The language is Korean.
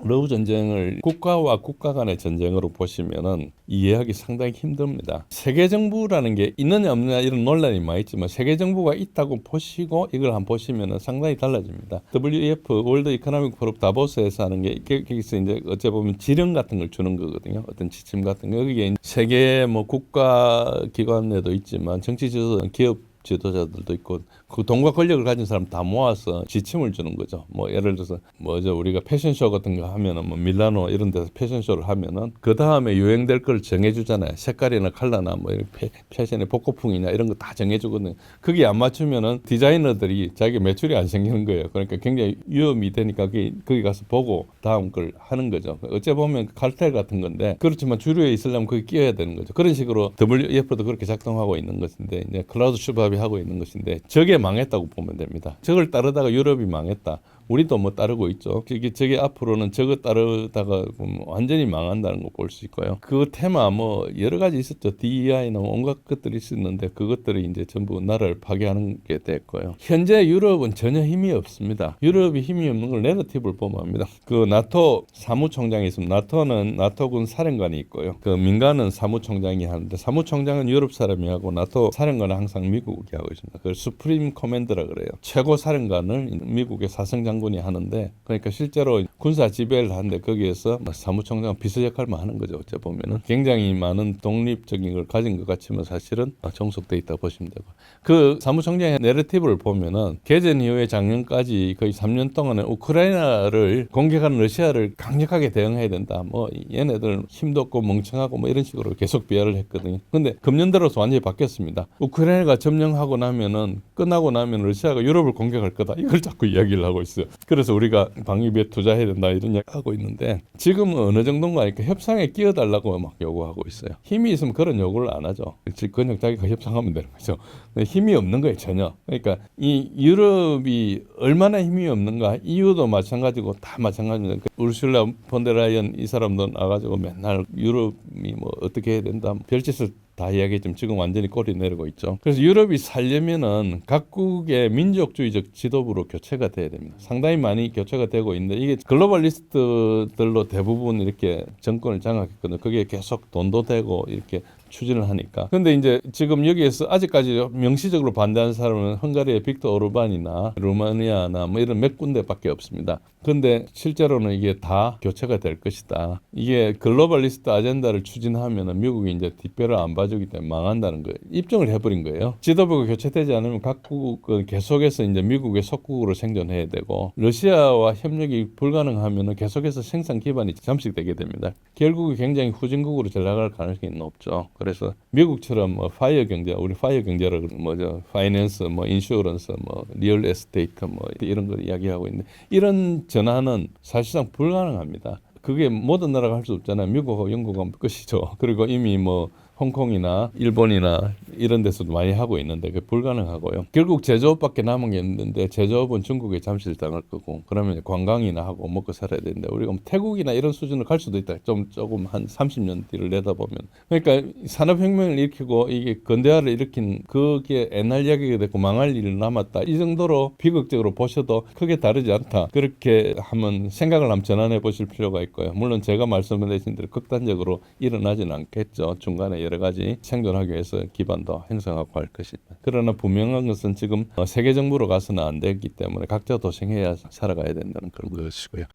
러브 전쟁을 국가와 국가 간의 전쟁으로 보시면은 이해하기 상당히 힘듭니다. 세계 정부라는 게 있느냐 없느냐 이런 논란이 많이 있지만 세계 정부가 있다고 보시고 이걸 한번 보시면은 상당히 달라집니다. WEF 월드 이코노믹 포럼 다보스에서 하는 게 거기서 이제 어째 보면 지령 같은 걸 주는 거거든요. 어떤 지침 같은 거. 여기에 세계 뭐 국가 기관에도 있지만 정치 지도자, 기업 지도자들도 있고 그 돈과 권력을 가진 사람 다 모아서 지침을 주는 거죠. 뭐 예를 들어서 뭐죠 우리가 패션쇼 같은 거 하면은 뭐 밀라노 이런 데서 패션쇼를 하면은 그 다음에 유행될 걸 정해주잖아요. 색깔이나 컬러나 뭐 이런 패션의 복고풍이냐 이런 거 다 정해주거든요. 그게 안 맞추면은 디자이너들이 자기 매출이 안 생기는 거예요. 그러니까 굉장히 위험이 되니까 거기 가서 보고 다음 걸 하는 거죠. 어째 보면 칼텔 같은 건데 그렇지만 주류에 있으려면 거기 끼어야 되는 거죠. 그런 식으로 WEF도 그렇게 작동하고 있는 것인데 이제 클라우스 슈밥이 하고 있는 것인데 저게 망했다고 보면 됩니다. 저걸 따르다가 유럽이 망했다. 우리도 뭐 따르고 있죠. 저게 앞으로는 저거 따르다가 완전히 망한다는 거 볼 수 있고요. 그 테마 뭐 여러 가지 있었죠. DEI나 온갖 것들이 있었는데 그것들이 이제 전부 나라를 파괴하는 게 됐고요. 현재 유럽은 전혀 힘이 없습니다. 유럽이 힘이 없는 걸 내러티브를 보면 합니다. 그 나토 사무총장이 있습니다. 나토는 나토군 사령관이 있고요. 그 민간은 사무총장이 하는데 사무총장은 유럽 사람이 하고 나토 사령관은 항상 미국이 하고 있습니다. 그걸 수프림 커맨더라 그래요. 최고 사령관을 미국의 사성 장군이 하는데 그러니까 실제로 군사 지배를 하는데 거기에서 사무총장 비서 역할만 하는 거죠. 어째 보면은 굉장히 많은 독립적인 걸 가진 것 같지만 사실은 종속돼 있다고 보시면 되고 그 사무총장의 내러티브를 보면은 개전 이후에 작년까지 거의 3년 동안은 우크라이나를 공격하는 러시아를 강력하게 대응해야 된다. 뭐 얘네들 힘도 없고 멍청하고 뭐 이런 식으로 계속 비하를 했거든요. 근데 금년 들어서 완전히 바뀌었습니다. 우크라이나가 점령하고 나면은 끝나고 나면 러시아가 유럽을 공격할 거다. 이걸 자꾸 이야기를 하고 있어요. 그래서 우리가 방위비에 투자해야 된다 이런 이야기 하고 있는데 지금은 어느 정도인가 하니까 협상에 끼어달라고 막 요구하고 있어요. 힘이 있으면 그런 요구를 안 하죠. 그냥 자기가 협상하면 되는 거죠. 힘이 없는 거예요 전혀. 그러니까 이 유럽이 얼마나 힘이 없는가 EU도 마찬가지고 다 마찬가지입니다. 우르슐라 폰데라이언 이 사람도 나가지고 맨날 유럽이 뭐 어떻게 해야 된다 별짓을 다 이야기했지만 지금 완전히 꼬리 내리고 있죠. 그래서 유럽이 살려면은 각국의 민족주의적 지도부로 교체가 돼야 됩니다. 상당히 많이 교체가 되고 있는데 이게 글로벌리스트들로 대부분 이렇게 정권을 장악했거든요. 그게 계속 돈도 되고 이렇게 추진을 하니까. 근데 이제 지금 여기에서 아직까지 명시적으로 반대하는 사람은 헝가리의 빅터 오르반이나 루마니아나 뭐 이런 몇 군데밖에 없습니다. 근데 실제로는 이게 다 교체가 될 것이다. 이게 글로벌리스트 아젠다를 추진하면은 미국이 이제 뒷배를 안 봐주기 때문에 망한다는 거예요. 입증을 해버린 거예요. 지도부가 교체되지 않으면 각국은 계속해서 이제 미국의 속국으로 생존해야 되고 러시아와 협력이 불가능하면은 계속해서 생산 기반이 잠식되게 됩니다. 결국은 굉장히 후진국으로 전락할 가능성이 높죠. 그래서 미국처럼 뭐 파이어 경제, 우리 파이어 경제라고 뭐죠, 파이낸스, 뭐 인슈런스, 뭐 리얼 에스테이트 뭐 이런 걸 이야기하고 있는데 이런 전환은 사실상 불가능합니다. 그게 모든 나라가 할 수 없잖아요. 미국하고 영국은 끝이죠. 그리고 이미 뭐 홍콩이나 일본이나 이런 데서도 많이 하고 있는데 그게 불가능하고요. 결국 제조업밖에 남은 게 없는데 제조업은 중국에 잠실 당할 거고 그러면 관광이나 하고 먹고 살아야 되는데 우리가 뭐 태국이나 이런 수준을 갈 수도 있다. 조금 한 30년 뒤를 내다보면. 그러니까 산업혁명을 일으키고 이게 근대화를 일으킨 그게 옛날 이야기가 됐고 망할 일 남았다. 이 정도로 비극적으로 보셔도 크게 다르지 않다. 그렇게 한번 생각을 한번 전환해 보실 필요가 있고요. 물론 제가 말씀드린 대로 극단적으로 일어나지는 않겠죠. 중간에 여러 가지 생존하기 위해서 기반도 형성하고 할 것입니다. 그러나 분명한 것은 지금 세계 정부로 가서는 안 되기 때문에 각자 도생해야 살아가야 된다는 그런 것이고요.